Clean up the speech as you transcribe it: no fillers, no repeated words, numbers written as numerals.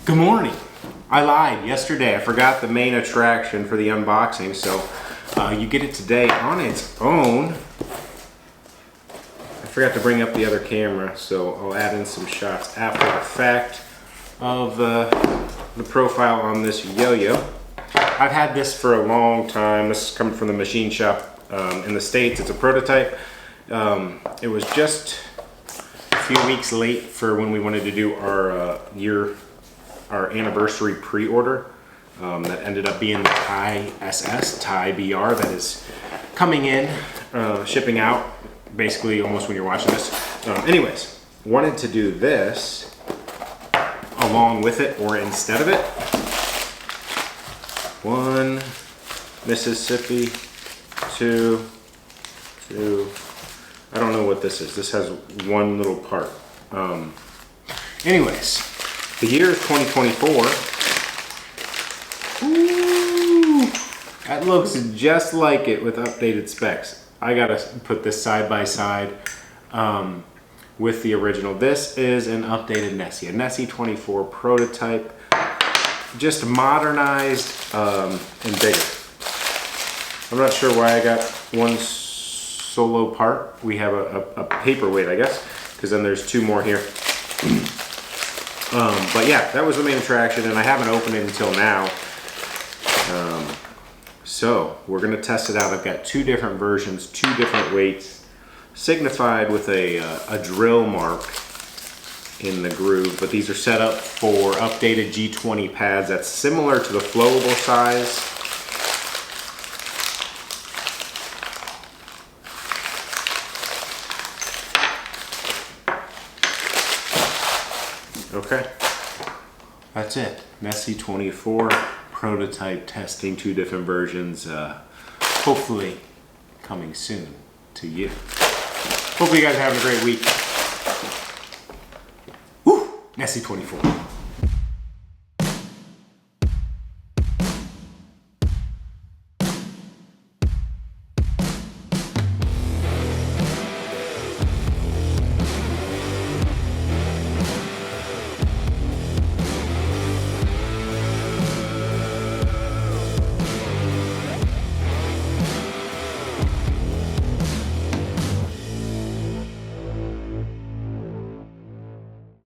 Good morning. I lied yesterday. I forgot the main attraction for the unboxing, so you get it today on its own. I forgot to bring up the other camera, so I'll add in some shots after the fact of the profile on this yo-yo. I've had this for a long time. This is coming from the machine shop in the States. It's a prototype. It was just a few weeks late for when we wanted to do our anniversary pre-order. That ended up being the Thai SS, Thai BR, that is coming in, shipping out, basically almost when you're watching this. Anyways, wanted to do this along with it or instead of it. One Mississippi, two, I don't know what this is. This has one little part. Anyways, the year is 2024. Ooh, that looks just like it with updated specs. I gotta put this side by side with the original. This is an updated Nessie, a Nessie 24 prototype, just modernized and bigger. I'm not sure why I got one solo part. We have a paperweight, I guess, because then there's two more here. But yeah, that was the main attraction, and I haven't opened it until now. So we're gonna test it out. I've got two different versions, two different weights, signified with a drill mark in the groove, but these are set up for updated G20 pads. That's similar to the flowable size. Okay, that's it. Nessie 24 prototype testing, two different versions. Hopefully coming soon to you. Hopefully you guys are having a great week. Woo! Nessie 24.